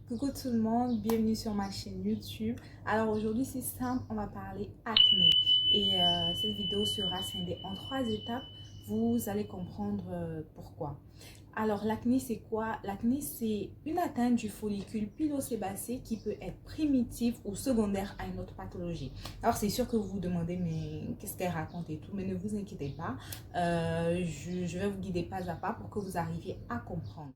Coucou tout le monde, bienvenue sur ma chaîne YouTube. Alors aujourd'hui c'est simple, on va parler acné et cette vidéo sera scindée en 3 étapes. Vous allez comprendre pourquoi. Alors l'acné c'est quoi? L'acné c'est une atteinte du follicule pilosébacé qui peut être primitive ou secondaire à une autre pathologie. Alors c'est sûr que vous vous demandez mais qu'est-ce qu'elle raconte et tout, mais ne vous inquiétez pas, je vais vous guider pas à pas pour que vous arriviez à comprendre.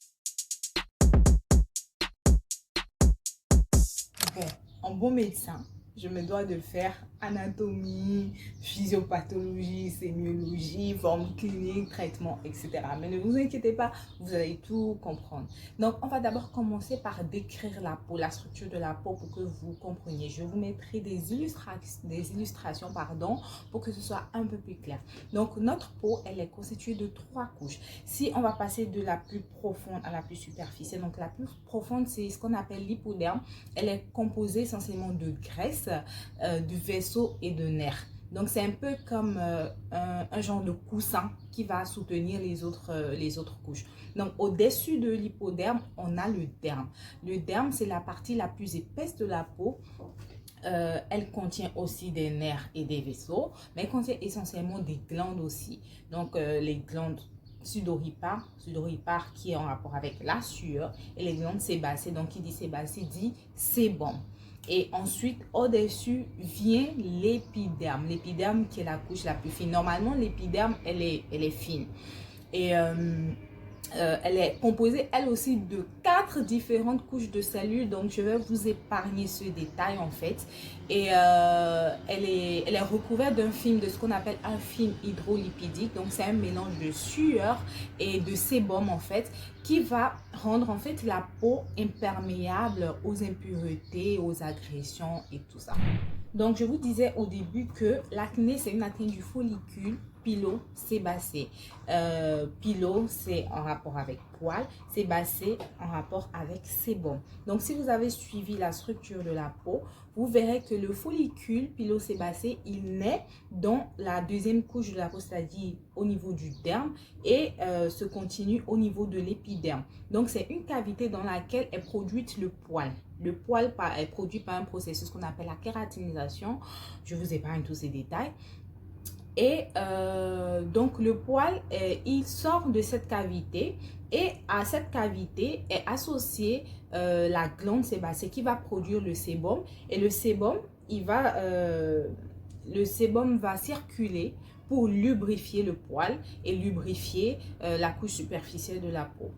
Bon, en bon médecin, je me dois de faire anatomie, physiopathologie, sémiologie, forme clinique, traitement, etc. Mais ne vous inquiétez pas, vous allez tout comprendre. Donc, on va d'abord commencer par décrire la peau, la structure de la peau pour que vous compreniez. Je vous mettrai des illustrations, pour que ce soit un peu plus clair. Donc, notre peau, elle est constituée de 3 couches. Si on va passer de la plus profonde à la plus superficielle, donc la plus profonde, c'est ce qu'on appelle l'hypoderme. Elle est composée essentiellement de graisse, de vaisseaux et de nerfs. Donc, c'est un peu comme un genre de coussin qui va soutenir les autres couches. Donc, au-dessus de l'hypoderme, on a le derme. Le derme, c'est la partie la plus épaisse de la peau. Elle contient aussi des nerfs et des vaisseaux, mais elle contient essentiellement des glandes aussi. Donc, les glandes sudoripares qui est en rapport avec la sueur, et les glandes sébacées. Donc, qui dit sébacé dit sébum. Et ensuite, au-dessus vient l'épiderme. L'épiderme qui est la couche la plus fine. Normalement, l'épiderme, elle est fine. Et elle est composée, elle aussi, de 4 différentes couches de cellules. Donc, je vais vous épargner ce détail, en fait. Et elle est recouverte d'un film, de ce qu'on appelle un film hydrolipidique. Donc, c'est un mélange de sueur et de sébum, en fait, qui va rendre, en fait, la peau imperméable aux impuretés, aux agressions et tout ça. Donc, je vous disais au début que l'acné, c'est une atteinte du follicule pilosébacé. Pilo, c'est en rapport avec poil. Sébacé, en rapport avec sébum. Donc, si vous avez suivi la structure de la peau, vous verrez que le follicule pilosébacé, il naît dans la deuxième couche de la peau, c'est-à-dire au niveau du derme, et se continue au niveau de l'épiderme. Donc, c'est une cavité dans laquelle est produite le poil. Le poil est produit par un processus qu'on appelle la kératinisation. Je vous épargne tous ces détails. Et donc le poil, il sort de cette cavité, et à cette cavité est associée la glande sébacée qui va produire le sébum. Et le sébum, le sébum va circuler pour lubrifier le poil et lubrifier la couche superficielle de la peau.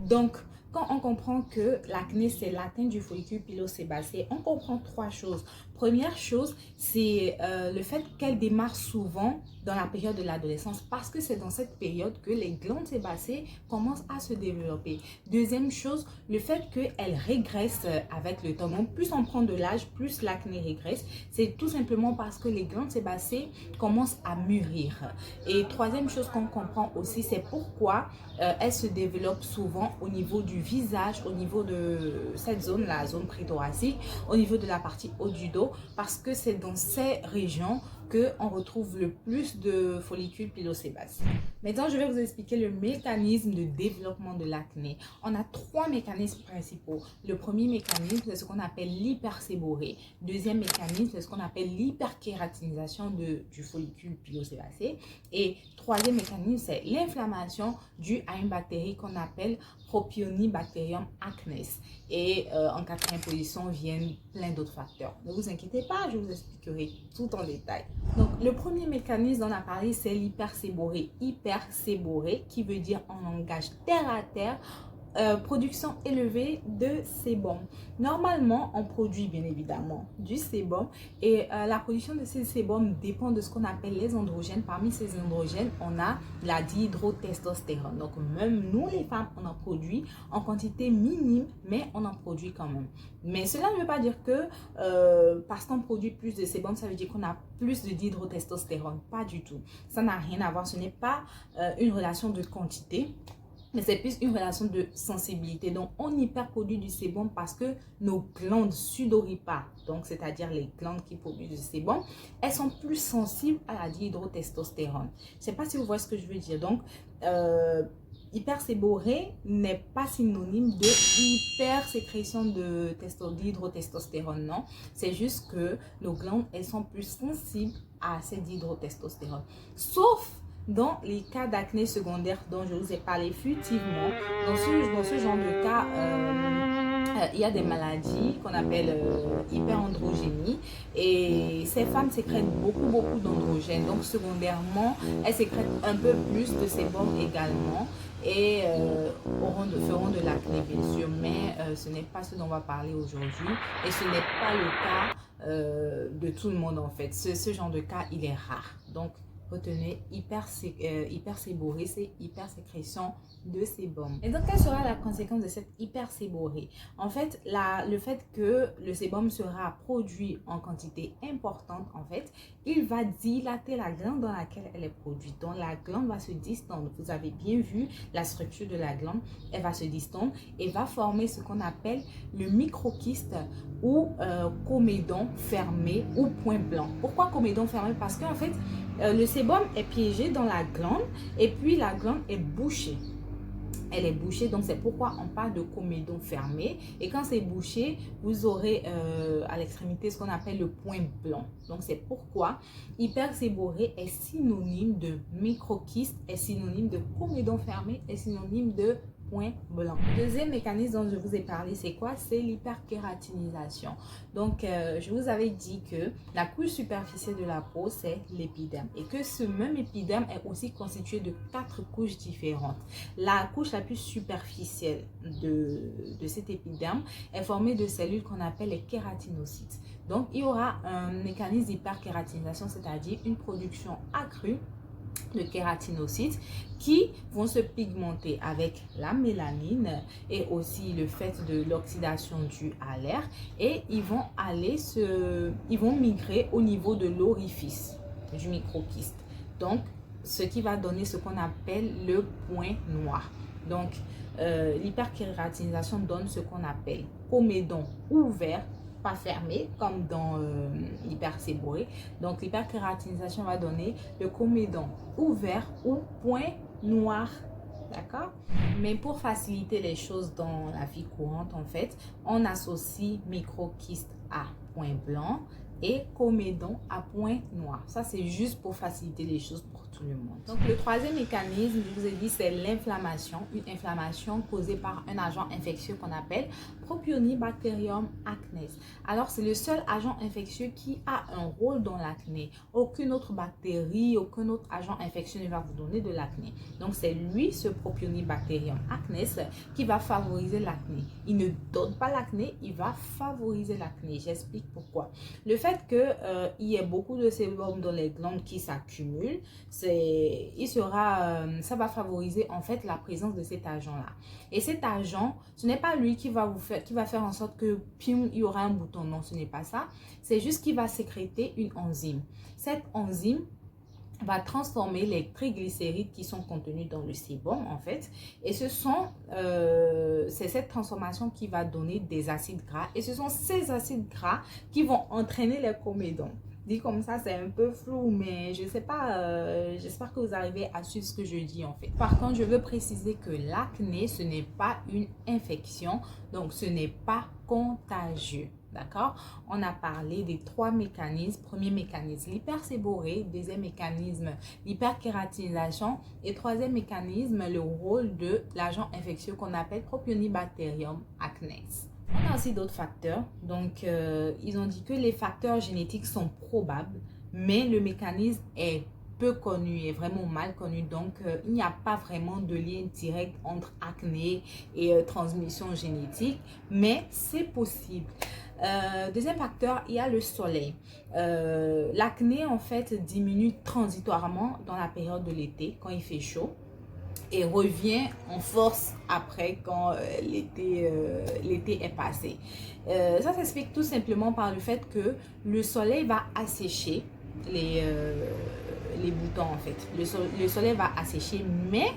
Donc, quand on comprend que l'acné, c'est l'atteinte du follicule pilosébacé, on comprend 3 choses. Première chose, c'est le fait qu'elle démarre souvent dans la période de l'adolescence, parce que c'est dans cette période que les glandes sébacées commencent à se développer. Deuxième chose, le fait qu'elle régresse avec le temps. Donc, plus on prend de l'âge, plus l'acné régresse. C'est tout simplement parce que les glandes sébacées commencent à mûrir. Et troisième chose qu'on comprend aussi, c'est pourquoi elle se développe souvent au niveau du visage, au niveau de cette zone, la zone préthoracique, au niveau de la partie haut du dos, parce que c'est dans ces régions qu'on retrouve le plus de follicules pilosébacés. Maintenant, je vais vous expliquer le mécanisme de développement de l'acné. On a 3 mécanismes principaux. Le premier mécanisme, c'est ce qu'on appelle l'hyperséborrhée. Deuxième mécanisme, c'est ce qu'on appelle l'hyperkératinisation du follicule pilosébacé. Et troisième mécanisme, c'est l'inflammation due à une bactérie qu'on appelle Propionibacterium acnes. Et en quatrième position viennent plein d'autres facteurs. Ne vous inquiétez pas, je vous expliquerai tout en détail. Donc, le premier mécanisme dont on a parlé, c'est l'hyperséborrhée. Hyperséborrhée, qui veut dire en langage terre à terre, production élevée de sébum. Normalement, on produit bien évidemment du sébum, et la production de ces sébums dépend de ce qu'on appelle les androgènes. Parmi ces androgènes, on a la dihydrotestostérone. Donc, même nous les femmes, on en produit en quantité minime, mais on en produit quand même. Mais cela ne veut pas dire que parce qu'on produit plus de sébum, ça veut dire qu'on a plus de dihydrotestostérone. Pas du tout. Ça n'a rien à voir. Ce n'est pas une relation de quantité, mais c'est plus une relation de sensibilité. Donc, on hyperproduit du sébum parce que nos glandes sudoripares, donc c'est-à-dire les glandes qui produisent du sébum, elles sont plus sensibles à la dihydrotestostérone. Je ne sais pas si vous voyez ce que je veux dire. Donc, hyperséborrhée n'est pas synonyme de hypersécrétion d'hydrotestostérone, non. C'est juste que nos glandes, elles sont plus sensibles à cette hydrotestostérone. Sauf dans les cas d'acné secondaire dont je vous ai parlé furtivement. Dans ce genre de cas, il y a des maladies qu'on appelle hyperandrogénie et ces femmes sécrètent beaucoup d'androgènes. Donc secondairement, elles sécrètent un peu plus de sébum également et feront de l'acné bien sûr, mais ce n'est pas ce dont on va parler aujourd'hui et ce n'est pas le cas de tout le monde en fait. Ce genre de cas, il est rare. Donc retenez hyperséborrhée, c'est hypersécrétion de sébum. Et donc, quelle sera la conséquence de cette hyperséborrhée? En fait, le fait que le sébum sera produit en quantité importante, en fait, il va dilater la glande dans laquelle elle est produite. Donc, la glande va se distendre. Vous avez bien vu la structure de la glande. Elle va se distendre et va former ce qu'on appelle le microkyste ou comédon fermé ou point blanc. Pourquoi comédon fermé? Parce qu'en fait, le sébum est piégé dans la glande et puis la glande est bouchée. Elle est bouchée, donc c'est pourquoi on parle de comédon fermé. Et quand c'est bouché, vous aurez à l'extrémité ce qu'on appelle le point blanc. Donc c'est pourquoi hyperséborrhée est synonyme de microkyste, est synonyme de comédon fermé, est synonyme de point blanc. Le deuxième mécanisme dont je vous ai parlé, c'est quoi? C'est l'hyperkératinisation. Donc, je vous avais dit que la couche superficielle de la peau, c'est l'épiderme. Et que ce même épiderme est aussi constitué de 4 couches différentes. La couche la plus superficielle de cet épiderme est formée de cellules qu'on appelle les kératinocytes. Donc, il y aura un mécanisme d'hyperkératinisation, c'est-à-dire une production accrue de kératinocytes qui vont se pigmenter avec la mélanine et aussi le fait de l'oxydation due à l'air et ils vont migrer au niveau de l'orifice du microkyste. Donc, ce qui va donner ce qu'on appelle le point noir. Donc, l'hyperkératinisation donne ce qu'on appelle comédon ouvert, pas fermé comme dans l'hyperséborrhée. Donc l'hyperkératinisation va donner le comédon ouvert ou point noir. D'accord? Mais pour faciliter les choses dans la vie courante, en fait, on associe microkyste à point blanc et comédon à point noir. Ça, c'est juste pour faciliter les choses pour tout le monde. Donc, le troisième mécanisme, je vous ai dit, c'est l'inflammation. Une inflammation causée par un agent infectieux qu'on appelle Propionibacterium acnes. Alors, c'est le seul agent infectieux qui a un rôle dans l'acné. Aucune autre bactérie, aucun autre agent infectieux ne va vous donner de l'acné. Donc, c'est lui, ce Propionibacterium acnes, qui va favoriser l'acné. Il ne donne pas l'acné, il va favoriser l'acné. J'explique pourquoi. Le fait qu'il y ait beaucoup de sébum dans les glandes qui s'accumulent, ça va favoriser en fait la présence de cet agent-là. Et cet agent, ce n'est pas lui qui va faire en sorte que pim, il y aura un bouton. Non, ce n'est pas ça. C'est juste qu'il va sécréter une enzyme. Cette enzyme va transformer les triglycérides qui sont contenus dans le sébum en fait et c'est cette transformation qui va donner des acides gras et ce sont ces acides gras qui vont entraîner les comédons. Dit comme ça, c'est un peu flou, mais je sais pas, j'espère que vous arrivez à suivre ce que je dis en fait. Par contre, je veux préciser que l'acné, ce n'est pas une infection, donc ce n'est pas contagieux. D'accord? On a parlé des 3 mécanismes. Premier mécanisme, l'hyperséborrhée. Deuxième mécanisme, l'hyperkératinisation. Et troisième mécanisme, le rôle de l'agent infectieux qu'on appelle Propionibacterium acnes. On a aussi d'autres facteurs. Donc, ils ont dit que les facteurs génétiques sont probables, mais le mécanisme est peu connu, est vraiment mal connu. Donc, il n'y a pas vraiment de lien direct entre acné et transmission génétique, mais c'est possible. Deuxième facteur, il y a le soleil. L'acné, en fait, diminue transitoirement dans la période de l'été, quand il fait chaud, et revient en force après quand l'été est passé. Ça s'explique tout simplement par le fait que le soleil va assécher les boutons en fait. Le soleil va assécher, mais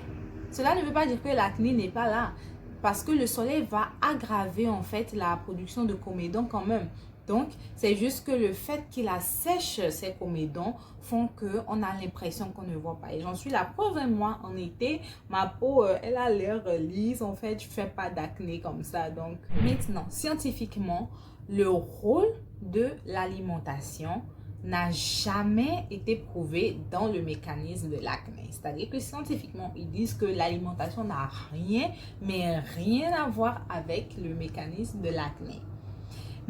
cela ne veut pas dire que l'acné n'est pas là. Parce que le soleil va aggraver en fait la production de comédon quand même. Donc, c'est juste que le fait qu'il assèche ses comédons font qu'on a l'impression qu'on ne voit pas. Et j'en suis la preuve, moi, en été, ma peau, elle a l'air lisse. En fait, je ne fais pas d'acné comme ça. Donc, maintenant, scientifiquement, le rôle de l'alimentation n'a jamais été prouvé dans le mécanisme de l'acné. C'est-à-dire que scientifiquement, ils disent que l'alimentation n'a rien, mais rien à voir avec le mécanisme de l'acné.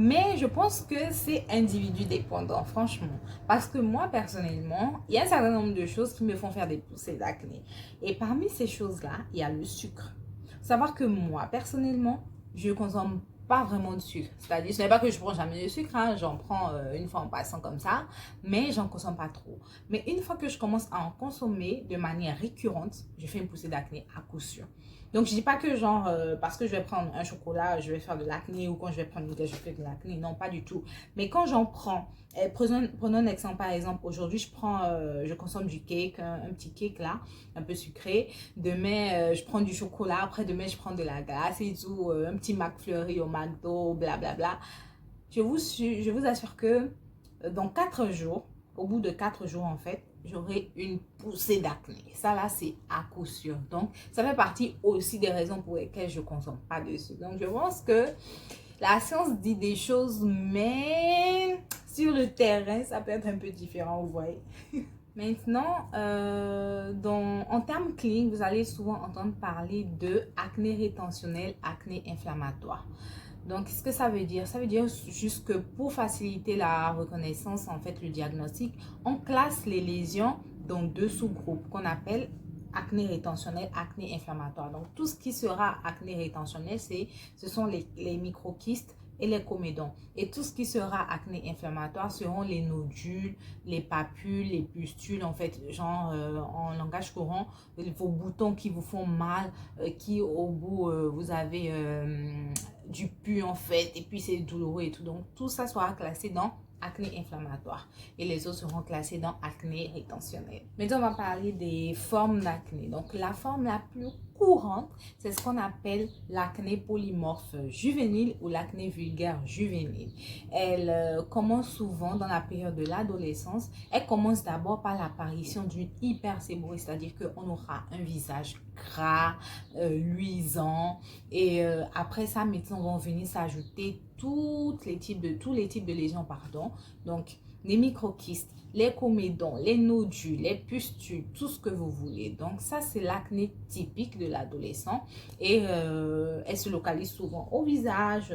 Mais je pense que c'est individu dépendant, franchement. Parce que moi, personnellement, il y a un certain nombre de choses qui me font faire des poussées d'acné. Et parmi ces choses-là, il y a le sucre. Faut savoir que moi, personnellement, je consomme pas vraiment de sucre. C'est-à-dire, ce n'est pas que je prends jamais de sucre, hein, j'en prends une fois en passant comme ça, mais j'en consomme pas trop. Mais une fois que je commence à en consommer de manière récurrente, je fais une poussée d'acné à coup sûr. Donc, je dis pas que genre, parce que je vais prendre un chocolat, je vais faire de l'acné, ou quand je vais prendre une glace, je fais de l'acné. Non, pas du tout. Mais quand j'en prends, prenons un exemple, par exemple, aujourd'hui, je consomme du cake, un petit cake là, un peu sucré. Demain, je prends du chocolat. Après, demain, je prends de la glace et tout, un petit McFlurry au McDo, blablabla. Je vous assure que dans 4 jours, au bout de 4 jours, en fait, j'aurai une poussée d'acné. Ça, là, c'est à coup sûr. Donc, ça fait partie aussi des raisons pour lesquelles je ne consomme pas de sucre. Donc, je pense que la science dit des choses, mais sur le terrain, ça peut être un peu différent, vous voyez. Maintenant, en termes cliniques, vous allez souvent entendre parler de acné rétentionnel, acné inflammatoire. Donc, ce que ça veut dire? Ça veut dire juste que pour faciliter la reconnaissance, en fait, le diagnostic, on classe les lésions dans 2 sous-groupes qu'on appelle acné rétentionnel, acné inflammatoire. Donc, tout ce qui sera acné rétentionnel, ce sont les microkystes et les comédons. Et tout ce qui sera acné inflammatoire seront les nodules, les papules, les pustules, en fait, genre en langage courant, vos boutons qui vous font mal, qui au bout, vous avez du pus en fait, et puis c'est douloureux et tout. Donc, tout ça sera classé dans acné inflammatoire et les autres seront classés dans acné rétentionnel. Maintenant, on va parler des formes d'acné. Donc, la forme la plus courante, c'est ce qu'on appelle l'acné polymorphe juvénile ou l'acné vulgaire juvénile. Elle commence souvent dans la période de l'adolescence. Elle commence d'abord par l'apparition d'une hyperséborrhée, c'est-à-dire qu'on aura un visage gras, luisant, et après ça, maintenant, vont venir s'ajouter tous les types de lésions, pardon. Donc, les microkystes, les comédons, les nodules, les pustules, tout ce que vous voulez. Donc, ça, c'est l'acné typique de l'adolescent. Et elle se localise souvent au visage,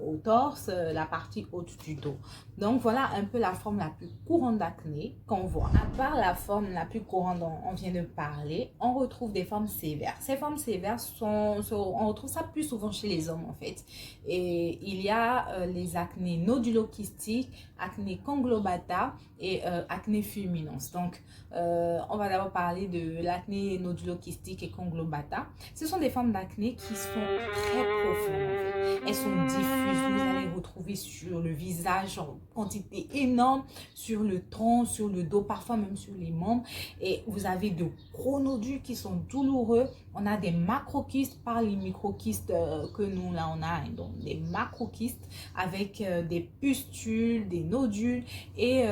au torse, la partie haute du dos. Donc, voilà un peu la forme la plus courante d'acné qu'on voit. À part la forme la plus courante dont on vient de parler, on retrouve des formes sévères. Ces formes sévères, on retrouve ça plus souvent chez les hommes, en fait. Et il y a les acnés nodulokystiques, acné conglobata et acné fulminans. Donc, on va d'abord parler de l'acné nodulokystique et conglobata. Ce sont des formes d'acné qui sont très profondes, en fait. Elles sont diffuses. Vous allez retrouver sur le visage en quantité énorme, sur le tronc, sur le dos, parfois même sur les membres. Et vous avez de gros nodules qui sont douloureux. On a des macrokystes par les microkystes que nous, là, on a. Donc, des macrokystes avec des pustules, des nodules. Et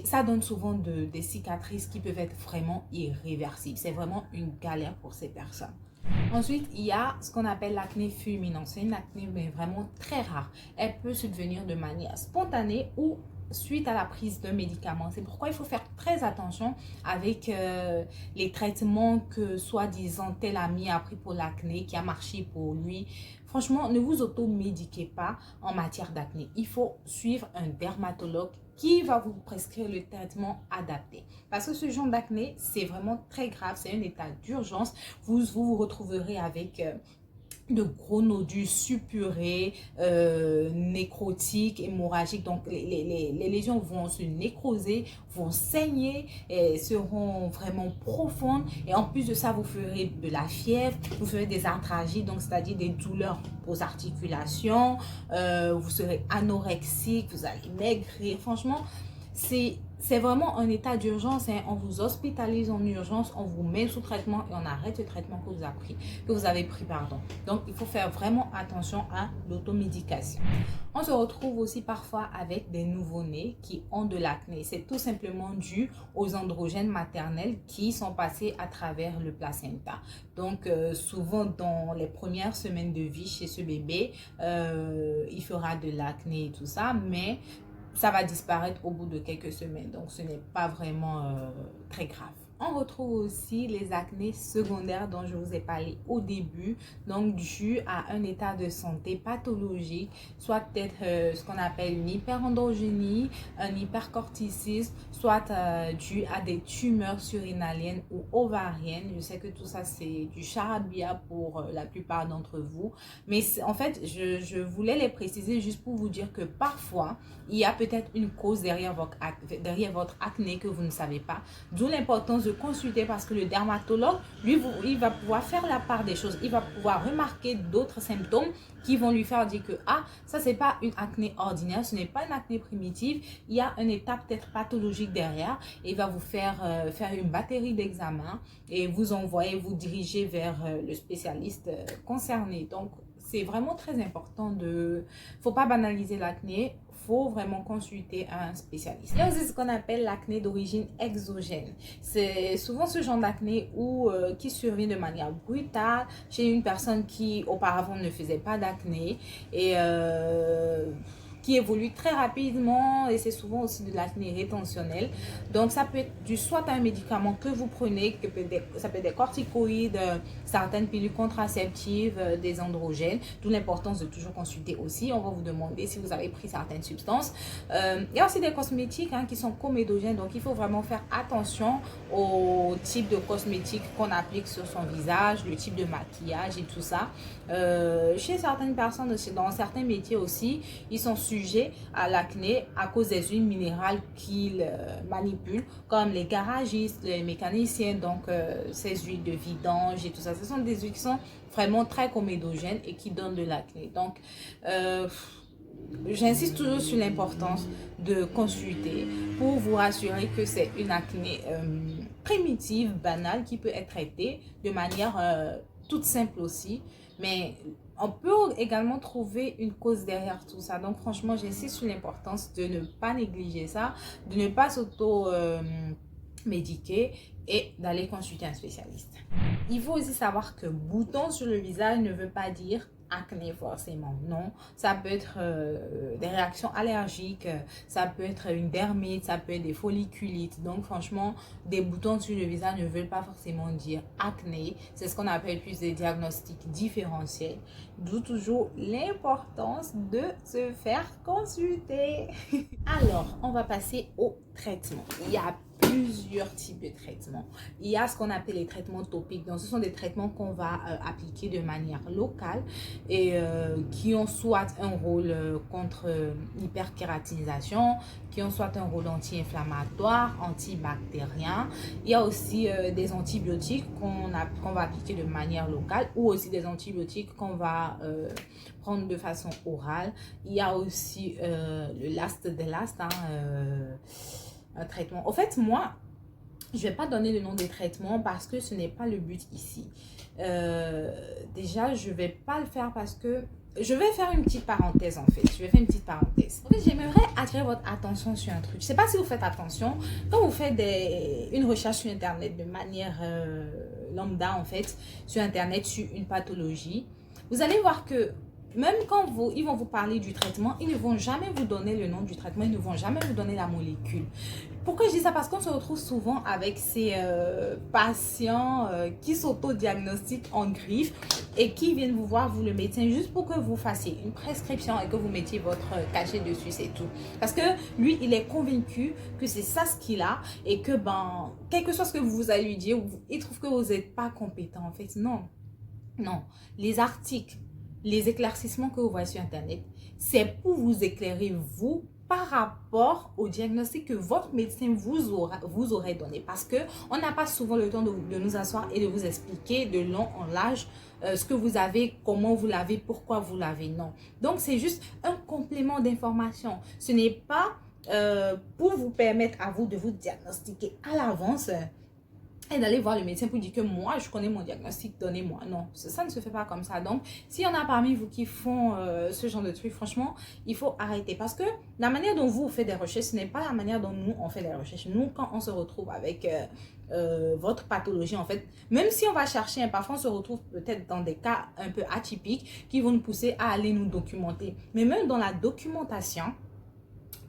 ça donne souvent des cicatrices qui peuvent être vraiment irréversibles. C'est vraiment une galère pour ces personnes. Ensuite, il y a ce qu'on appelle l'acné fulminant. C'est une acné mais vraiment très rare. Elle peut subvenir de manière spontanée ou suite à la prise d'un médicament. C'est pourquoi il faut faire très attention avec les traitements que soi-disant tel ami a pris pour l'acné, qui a marché pour lui. Franchement, ne vous automédiquez pas en matière d'acné. Il faut suivre un dermatologue qui va vous prescrire le traitement adapté. Parce que ce genre d'acné, c'est vraiment très grave, c'est un état d'urgence. Vous retrouverez avec de gros nodules suppurés, nécrotiques, hémorragiques. Donc, les lésions vont se nécroser, vont saigner et seront vraiment profondes. Et en plus de ça, vous ferez de la fièvre, vous ferez des arthralgies, donc c'est-à-dire des douleurs aux articulations. Vous serez anorexique, vous allez maigrir. Franchement, c'est c'est vraiment un état d'urgence, hein. On vous hospitalise en urgence, on vous met sous traitement et on arrête le traitement que vous avez pris, pardon. Donc, il faut faire vraiment attention à l'automédication. On se retrouve aussi parfois avec des nouveau-nés qui ont de l'acné. C'est tout simplement dû aux androgènes maternels qui sont passés à travers le placenta. Donc, souvent dans les premières semaines de vie chez ce bébé, il fera de l'acné et tout ça, mais ça va disparaître au bout de quelques semaines. Donc, ce n'est pas vraiment très grave. On retrouve aussi les acnés secondaires dont je vous ai parlé au début, donc dû à un état de santé pathologique, soit peut-être ce qu'on appelle une hyperandrogénie, un hypercorticisme, soit dû à des tumeurs surrénaliennes ou ovariennes. Je sais que tout ça c'est du charabia pour la plupart d'entre vous, mais en fait je voulais les préciser juste pour vous dire que parfois il y a peut-être une cause derrière votre acné que vous ne savez pas, d'où l'importance de consulter parce que le dermatologue, lui, il va pouvoir faire la part des choses. Il va pouvoir remarquer d'autres symptômes qui vont lui faire dire que ça c'est pas une acné ordinaire, ce n'est pas une acné primitive, il y a un état peut-être pathologique derrière et il va vous faire une batterie d'examens et vous envoyer, vous diriger vers le spécialiste concerné. Donc, c'est vraiment très important faut pas banaliser l'acné, faut vraiment consulter un spécialiste. Il y a aussi ce qu'on appelle l'acné d'origine exogène. C'est souvent ce genre d'acné qui survient de manière brutale chez une personne qui auparavant ne faisait pas d'acné et qui évolue très rapidement et c'est souvent aussi de l'acné rétentionnelle. Donc ça peut être dû soit à un médicament que vous prenez, ça peut être des corticoïdes, certaines pilules contraceptives, des androgènes, d'où l'importance de toujours consulter aussi. On va vous demander si vous avez pris certaines substances. Il y a aussi des cosmétiques qui sont comédogènes, donc il faut vraiment faire attention au type de cosmétiques qu'on applique sur son visage, le type de maquillage et tout ça. Chez certaines personnes, dans certains métiers aussi, ils sont sujets à l'acné à cause des huiles minérales qu'ils manipulent, comme les garagistes, les mécaniciens, donc ces huiles de vidange et tout ça. Ce sont des huiles qui sont vraiment très comédogènes et qui donnent de l'acné. Donc, j'insiste toujours sur l'importance de consulter pour vous rassurer que c'est une acné primitive, banale, qui peut être traitée de manière toute simple aussi. Mais on peut également trouver une cause derrière tout ça. Donc franchement, j'insiste sur l'importance de ne pas négliger ça, de ne pas s'auto-médiquer et d'aller consulter un spécialiste. Il faut aussi savoir que bouton sur le visage ne veut pas dire acné forcément, non. Ça peut être des réactions allergiques, ça peut être une dermite, ça peut être des folliculites. Donc franchement, des boutons sur le visage ne veulent pas forcément dire acné. C'est ce qu'on appelle plus des diagnostics différentiels. D'où toujours l'importance de se faire consulter. Alors, on va passer au traitement. Il y a plusieurs types de traitements. Il y a ce qu'on appelle les traitements topiques. Donc, ce sont des traitements qu'on va appliquer de manière locale et qui ont soit un rôle contre l'hyperkératinisation, qui ont soit un rôle anti-inflammatoire, antibactérien. Il y a aussi des antibiotiques qu'on va appliquer de manière locale ou aussi des antibiotiques qu'on va prendre de façon orale. Il y a aussi le last de last, un traitement. En fait, moi, je vais pas donner le nom des traitements parce que ce n'est pas le but ici. Déjà, je vais pas le faire parce que je vais faire une petite parenthèse en fait. Je vais faire une petite parenthèse. En fait, j'aimerais attirer votre attention sur un truc. Je sais pas si vous faites attention. Quand vous faites une recherche sur Internet de manière lambda en fait, sur Internet, sur une pathologie, vous allez voir que même quand ils vont vous parler du traitement, ils ne vont jamais vous donner le nom du traitement, ils ne vont jamais vous donner la molécule. Pourquoi je dis ça? Parce qu'on se retrouve souvent avec ces patients qui s'auto-diagnostiquent en griffe et qui viennent vous voir, vous le médecin, juste pour que vous fassiez une prescription et que vous mettiez votre cachet dessus, c'est tout. Parce que lui, il est convaincu que c'est ça ce qu'il a et que, quel que soit ce que vous allez lui dire, il trouve que vous n'êtes pas compétent. En fait, non. Non. Les articles, les éclaircissements que vous voyez sur Internet, c'est pour vous éclairer, vous, par rapport au diagnostic que votre médecin vous aurait donné. Parce qu'on n'a pas souvent le temps de nous asseoir et de vous expliquer de long en large ce que vous avez, comment vous l'avez, pourquoi vous l'avez. Non. Donc, c'est juste un complément d'information. Ce n'est pas pour vous permettre à vous de vous diagnostiquer à l'avance et d'aller voir le médecin pour dire que moi, je connais mon diagnostic, donnez-moi. Non, ça ne se fait pas comme ça. Donc, s'il y en a parmi vous qui font ce genre de trucs, franchement, il faut arrêter. Parce que la manière dont vous faites des recherches, ce n'est pas la manière dont nous, on fait des recherches. Nous, quand on se retrouve avec votre pathologie, en fait, même si on va chercher, hein, parfois on se retrouve peut-être dans des cas un peu atypiques qui vont nous pousser à aller nous documenter. Mais même dans la documentation,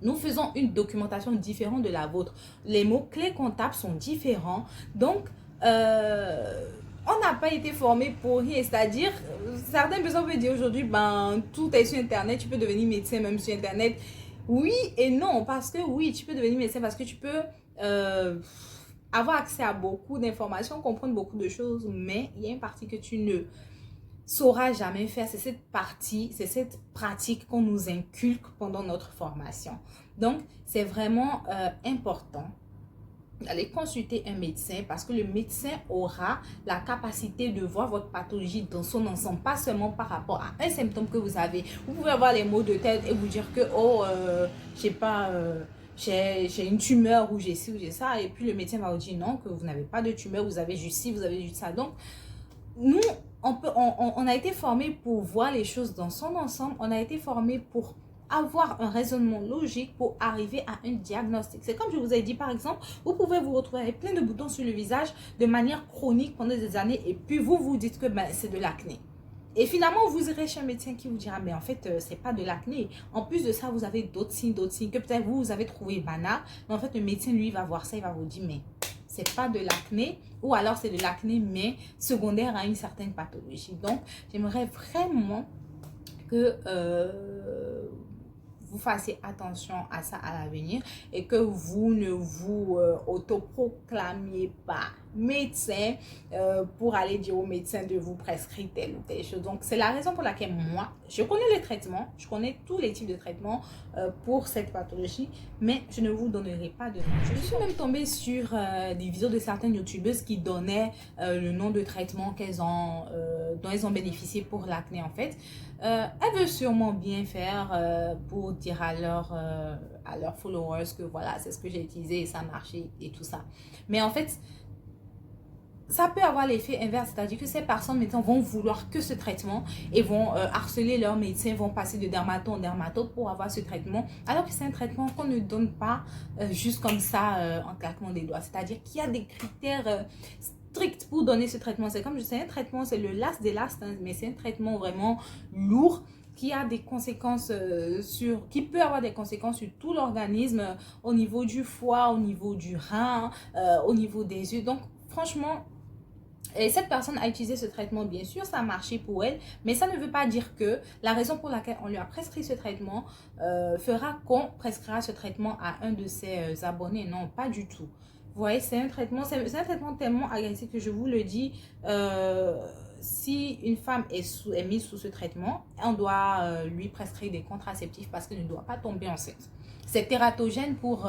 nous faisons une documentation différente de la vôtre. Les mots-clés comptables sont différents. Donc, on n'a pas été formé pour rien. C'est-à-dire, certaines personnes peuvent dire aujourd'hui, ben, tout est sur Internet, tu peux devenir médecin même sur Internet. Oui et non, parce que oui, tu peux devenir médecin parce que tu peux avoir accès à beaucoup d'informations, comprendre beaucoup de choses, mais il y a une partie que tu ne saura jamais faire, c'est cette partie, c'est cette pratique qu'on nous inculque pendant notre formation. Donc, c'est vraiment important d'aller consulter un médecin parce que le médecin aura la capacité de voir votre pathologie dans son ensemble, pas seulement par rapport à un symptôme que vous avez. Vous pouvez avoir les maux de tête et vous dire que, oh, je sais pas, j'ai une tumeur ou j'ai ci ou j'ai ça, et puis le médecin va vous dire non, que vous n'avez pas de tumeur, vous avez juste ci, vous avez juste ça. Donc, nous, on a été formé pour voir les choses dans son ensemble. On a été formé pour avoir un raisonnement logique pour arriver à un diagnostic. C'est comme je vous ai dit, par exemple, vous pouvez vous retrouver avec plein de boutons sur le visage de manière chronique pendant des années et puis vous vous dites que ben, c'est de l'acné. Et finalement, vous irez chez un médecin qui vous dira, mais en fait, c'est pas de l'acné. En plus de ça, vous avez d'autres signes que peut-être vous avez trouvé banal. Mais en fait, le médecin, lui, va voir ça, il va vous dire, mais c'est pas de l'acné, ou alors c'est de l'acné, mais secondaire à une certaine pathologie. Donc, j'aimerais vraiment que vous fassiez attention à ça à l'avenir et que vous ne vous autoproclamiez pas médecin pour aller dire au médecin de vous prescrire telle ou telle chose. Donc, c'est la raison pour laquelle moi, je connais les traitements, je connais tous les types de traitements pour cette pathologie, mais je ne vous donnerai pas de nom. Je suis même tombée sur des vidéos de certaines youtubeuses qui donnaient le nom de traitement dont elles ont bénéficié pour l'acné en fait. Elles veulent sûrement bien faire pour dire à leurs followers que voilà, c'est ce que j'ai utilisé et ça a marché et tout ça. Mais en fait, ça peut avoir l'effet inverse, c'est-à-dire que ces personnes maintenant vont vouloir que ce traitement et vont harceler leurs médecins, vont passer de dermato en dermato pour avoir ce traitement, alors que c'est un traitement qu'on ne donne pas juste comme ça en claquement des doigts. C'est-à-dire qu'il y a des critères stricts pour donner ce traitement. C'est comme je sais, un traitement, c'est le last des last, hein, mais c'est un traitement vraiment lourd qui a des conséquences qui peut avoir des conséquences sur tout l'organisme, au niveau du foie, au niveau du rein, au niveau des yeux. Donc, franchement, et cette personne a utilisé ce traitement, bien sûr, ça a marché pour elle, mais ça ne veut pas dire que la raison pour laquelle on lui a prescrit ce traitement fera qu'on prescrira ce traitement à un de ses abonnés. Non, pas du tout. Vous voyez, c'est un traitement tellement agressif que je vous le dis, si une femme est mise sous ce traitement, on doit lui prescrire des contraceptifs parce qu'elle ne doit pas tomber enceinte. C'est tératogène pour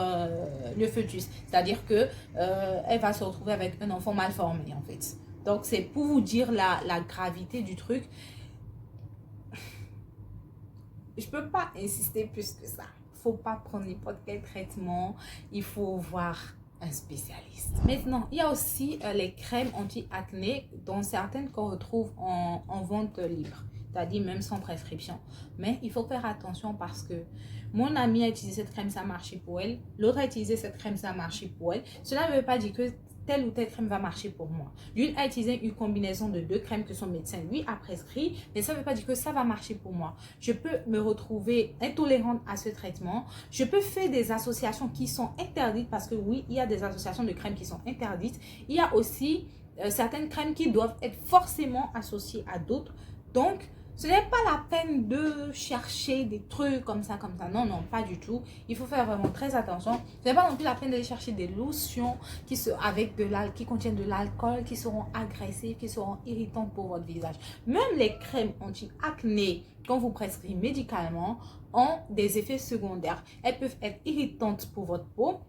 le fœtus, c'est-à-dire que elle va se retrouver avec un enfant mal formé en fait. Donc, c'est pour vous dire la gravité du truc. Je ne peux pas insister plus que ça. Il ne faut pas prendre n'importe quel traitement. Il faut voir un spécialiste. Maintenant, il y a aussi les crèmes anti-acné, dont certaines qu'on retrouve en vente libre. C'est-à-dire même sans prescription. Mais il faut faire attention parce que mon amie a utilisé cette crème, ça a marché pour elle. L'autre a utilisé cette crème, ça a marché pour elle. Cela ne veut pas dire que telle ou telle crème va marcher pour moi. L'une a utilisé une combinaison de 2 crèmes que son médecin lui a prescrit, mais ça ne veut pas dire que ça va marcher pour moi. Je peux me retrouver intolérante à ce traitement. Je peux faire des associations qui sont interdites parce que oui, il y a des associations de crèmes qui sont interdites. Il y a aussi certaines crèmes qui doivent être forcément associées à d'autres. Donc, ce n'est pas la peine de chercher des trucs comme ça. Non, non, pas du tout. Il faut faire vraiment très attention. Ce n'est pas non plus la peine d'aller chercher des lotions qui contiennent de l'alcool, qui seront agressives, qui seront irritantes pour votre visage. Même les crèmes anti-acné qu'on vous prescrit médicalement ont des effets secondaires. Elles peuvent être irritantes pour votre peau.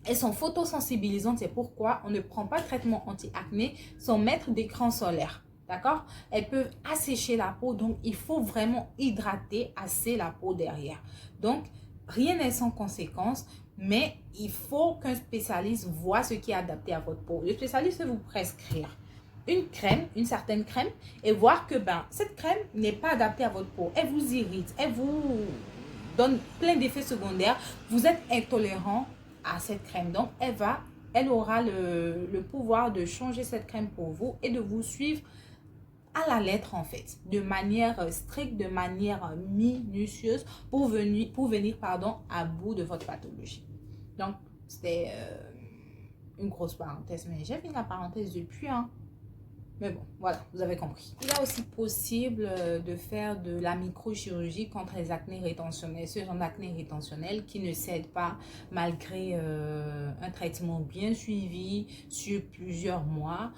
Elles sont photosensibilisantes. C'est pourquoi on ne prend pas de traitement anti-acné sans mettre d'écran solaire. D'accord? Elles peuvent assécher la peau, donc il faut vraiment hydrater assez la peau derrière. Donc, rien n'est sans conséquence, mais il faut qu'un spécialiste voit ce qui est adapté à votre peau. Le spécialiste va vous prescrire une crème, une certaine crème, et voir que cette crème n'est pas adaptée à votre peau. Elle vous irrite, elle vous donne plein d'effets secondaires. Vous êtes intolérant à cette crème. Donc, elle aura le pouvoir de changer cette crème pour vous et de vous suivre à la lettre en fait, de manière stricte, de manière minutieuse pour venir à bout de votre pathologie. Donc, c'était une grosse parenthèse, mais j'ai fini la parenthèse depuis, hein. Mais bon, voilà, vous avez compris. Il est aussi possible de faire de la microchirurgie contre les acnés rétentionnels. Ce genre d'acné rétentionnel qui ne cède pas malgré un traitement bien suivi sur plusieurs mois.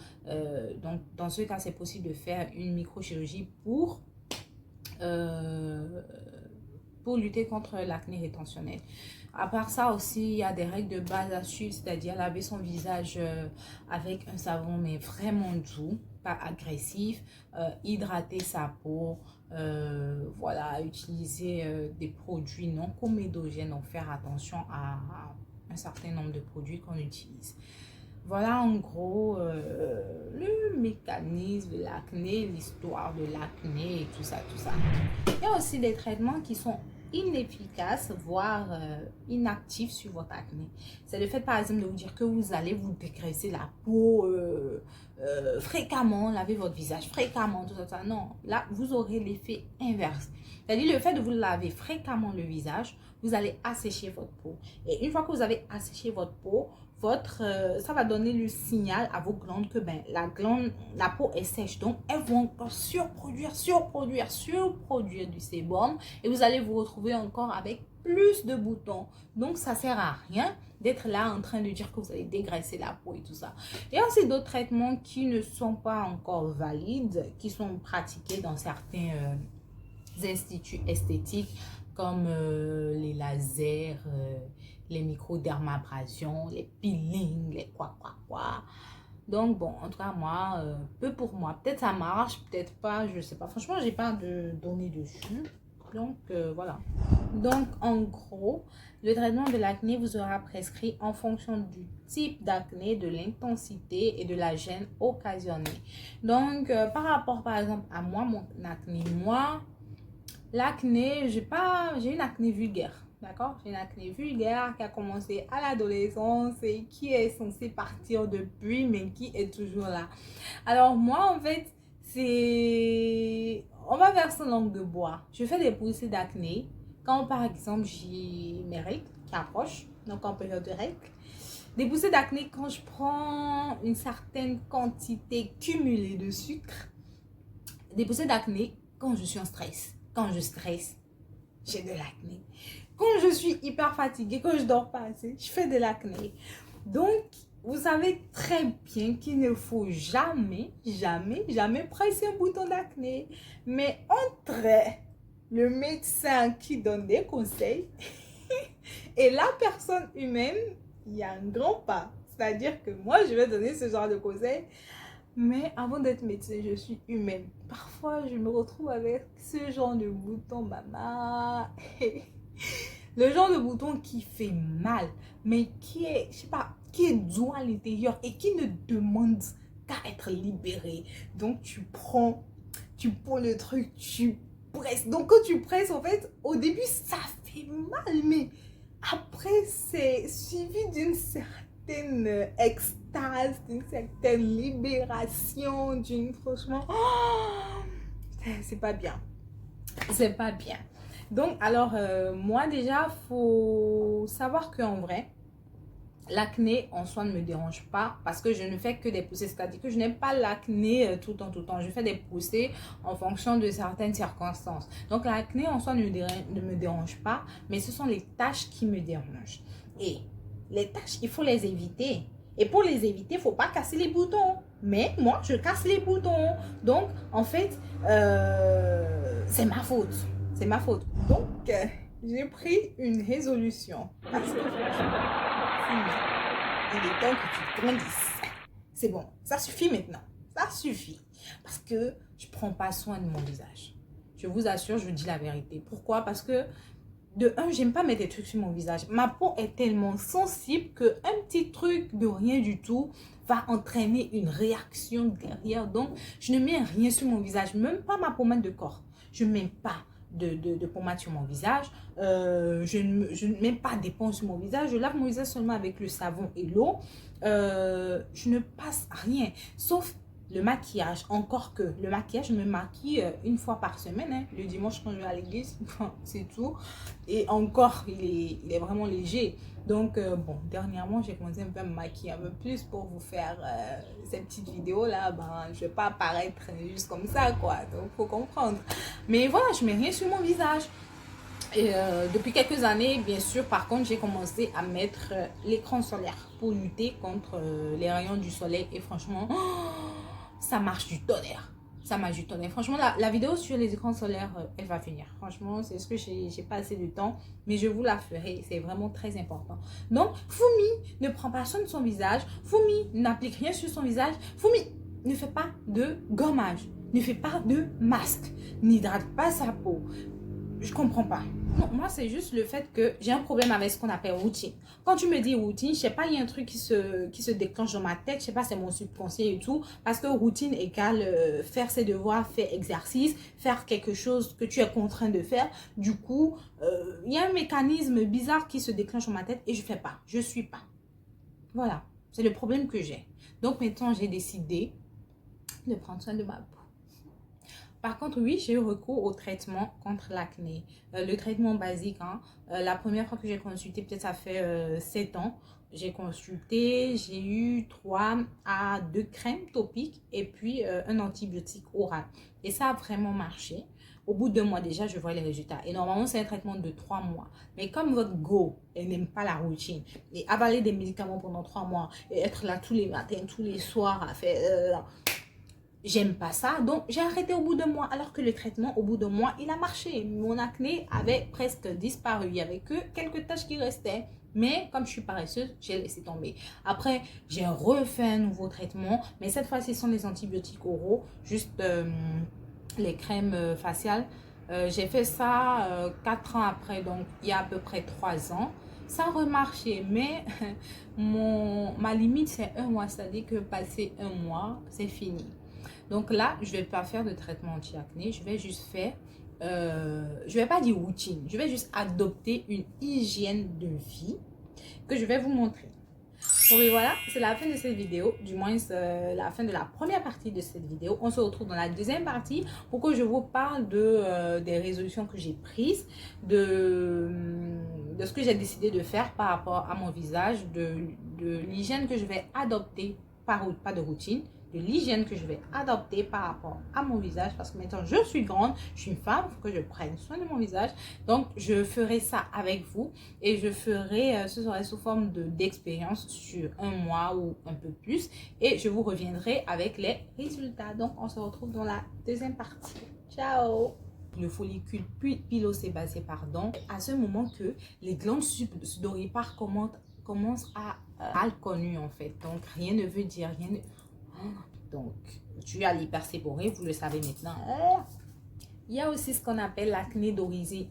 Donc, dans ce cas, c'est possible de faire une microchirurgie pour lutter contre l'acné rétentionnel. À part ça aussi, il y a des règles de base à suivre, c'est-à-dire laver son visage avec un savon mais vraiment doux, pas agressif, hydrater sa peau, voilà, utiliser des produits non comédogènes, donc faire attention à un certain nombre de produits qu'on utilise. Voilà en gros le mécanisme de l'acné, l'histoire de l'acné et tout ça, tout ça. Il y a aussi des traitements qui sont inefficaces, voire inactifs sur votre acné. C'est le fait par exemple de vous dire que vous allez vous dégraisser la peau fréquemment, laver votre visage fréquemment, tout ça, ça. Non, là vous aurez l'effet inverse. C'est-à-dire le fait de vous laver fréquemment le visage, vous allez assécher votre peau. Et une fois que vous avez asséché votre peau, ça va donner le signal à vos glandes que la peau est sèche. Donc, elles vont encore surproduire du sébum. Et vous allez vous retrouver encore avec plus de boutons. Donc, ça ne sert à rien d'être là en train de dire que vous allez dégraisser la peau et tout ça. Il y a aussi d'autres traitements qui ne sont pas encore valides, qui sont pratiqués dans certains instituts esthétiques comme les lasers, les microdermabrasions, les peelings, les quoi. Donc bon, en tout cas moi, peu pour moi. Peut-être ça marche, peut-être pas, je sais pas. Franchement, j'ai pas de données dessus. Donc voilà. Donc en gros, le traitement de l'acné vous sera prescrit en fonction du type d'acné, de l'intensité et de la gêne occasionnée. Donc par rapport par exemple à moi, mon acné, l'acné, j'ai une acné vulgaire. D'accord? J'ai une acné vulgaire qui a commencé à l'adolescence et qui est censée partir depuis, mais qui est toujours là. Alors moi, en fait, on va faire son langue de bois. Je fais des poussées d'acné. Quand, par exemple, j'ai mes règles qui approchent, donc en période de règles. Des poussées d'acné quand je prends une certaine quantité cumulée de sucre. Des poussées d'acné quand je suis en stress. Quand je stresse, j'ai de l'acné. Quand je suis hyper fatiguée, quand je dors pas assez, je fais de l'acné. Donc, vous savez très bien qu'il ne faut jamais presser un bouton d'acné. Mais entre le médecin qui donne des conseils et la personne humaine, il y a un grand pas. C'est-à-dire que moi, je vais donner ce genre de conseils. Mais avant d'être médecin, je suis humaine. Parfois, je me retrouve avec ce genre de bouton, maman. Le genre de bouton qui fait mal, mais qui est, je sais pas, qui est doux à l'intérieur et qui ne demande qu'à être libéré. Donc, tu prends le truc, tu presses. Donc, quand tu presses, en fait, au début, ça fait mal, mais après, c'est suivi d'une certaine extase, d'une certaine libération, franchement, c'est pas bien. C'est pas bien. Donc, alors, moi déjà, faut savoir qu'en vrai, l'acné en soi ne me dérange pas parce que je ne fais que des poussées. C'est-à-dire que je n'aime pas l'acné tout le temps. Je fais des poussées en fonction de certaines circonstances. Donc, l'acné en soi ne me dérange pas, mais ce sont les taches qui me dérangent. Et les taches, il faut les éviter. Et pour les éviter, il ne faut pas casser les boutons. Mais moi, je casse les boutons. Donc, en fait, c'est ma faute. C'est ma faute. Donc, j'ai pris une résolution. Parce que il est temps que tu grandisses. C'est bon, ça suffit maintenant. Ça suffit. Parce que je ne prends pas soin de mon visage. Je vous assure, je vous dis la vérité. Pourquoi? Parce que de un, j'aime pas mettre des trucs sur mon visage. Ma peau est tellement sensible qu'un petit truc de rien du tout va entraîner une réaction derrière. Donc, je ne mets rien sur mon visage, même pas ma pommade de corps. Je ne mets pas de pommade sur mon visage. Je ne mets pas d'éponge sur mon visage. Je lave mon visage seulement avec le savon et l'eau. Je ne passe rien, sauf le maquillage. Encore que le maquillage, je me maquille une fois par semaine, hein. Le dimanche quand je vais à l'église, c'est tout. Et encore, il est vraiment léger. Donc, bon, dernièrement, j'ai commencé un peu à me maquiller un peu plus pour vous faire ces petites vidéos-là. Ben, je ne vais pas apparaître juste comme ça, quoi. Donc, il faut comprendre. Mais voilà, je ne mets rien sur mon visage. Et depuis quelques années, bien sûr, par contre, j'ai commencé à mettre l'écran solaire pour lutter contre les rayons du soleil. Et franchement, ça marche du tonnerre. Ça marche du tonnerre. Franchement, la vidéo sur les écrans solaires, elle va venir. Franchement, c'est ce que j'ai pas assez de temps, mais je vous la ferai. C'est vraiment très important. Donc, Fumi ne prend pas soin de son visage. Fumi n'applique rien sur son visage. Fumi ne fait pas de gommage, ne fait pas de masque, n'hydrate pas sa peau. Je comprends pas. Non, moi, c'est juste le fait que j'ai un problème avec ce qu'on appelle routine. Quand tu me dis routine, je sais pas, il y a un truc qui se déclenche dans ma tête. Je sais pas, c'est mon subconscient et tout. Parce que routine égale faire ses devoirs, faire exercice, faire quelque chose que tu es contraint de faire. Du coup, il y a un mécanisme bizarre qui se déclenche dans ma tête et je fais pas. Je suis pas. Voilà. C'est le problème que j'ai. Donc maintenant, j'ai décidé de prendre soin de ma peau. Par contre, oui, j'ai eu recours au traitement contre l'acné. Le traitement basique, hein. La première fois que j'ai consulté, peut-être ça fait 7 ans, j'ai consulté, j'ai eu 3 à 2 crèmes topiques et puis un antibiotique oral. Et ça a vraiment marché. Au bout de 2 mois déjà, je vois les résultats. Et normalement, c'est un traitement de 3 mois. Mais comme votre go, elle n'aime pas la routine, et avaler des médicaments pendant 3 mois, et être là tous les matins, tous les soirs, à faire... j'aime pas ça, donc j'ai arrêté au bout de mois, alors que le traitement au bout de mois, il a marché. Mon acné avait presque disparu, il n'y avait que quelques taches qui restaient. Mais comme je suis paresseuse, j'ai laissé tomber. Après, j'ai refait un nouveau traitement, mais cette fois-ci, ce sont des antibiotiques oraux, juste les crèmes faciales. J'ai fait ça 4 ans après, donc il y a à peu près 3 ans. Ça a remarché, mais ma limite, c'est 1 mois. C'est-à-dire que passer 1 mois, c'est fini. Donc là, je ne vais pas faire de traitement anti-acné. Je vais juste faire, je ne vais pas dire routine. Je vais juste adopter une hygiène de vie que je vais vous montrer. Bon, et voilà, c'est la fin de cette vidéo. Du moins, la fin de la première partie de cette vidéo. On se retrouve dans la deuxième partie pour que je vous parle des résolutions que j'ai prises, de ce que j'ai décidé de faire par rapport à mon visage, de l'hygiène que je vais adopter, pas de routine, de l'hygiène que je vais adopter par rapport à mon visage, parce que maintenant je suis grande, je suis une femme, il faut que je prenne soin de mon visage. Donc je ferai ça avec vous et je ferai, ce serait sous forme d'expérience sur 1 mois ou un peu plus, et je vous reviendrai avec les résultats. Donc on se retrouve dans la deuxième partie. Ciao. Le follicule pilosébacé, pardon, à ce moment que les glandes sudoripares commencent à mal connues en fait. Donc rien ne veut dire rien. Donc, tu as l'hyperséborrhée, vous le savez maintenant. Il y a aussi ce qu'on appelle l'acné d'origine.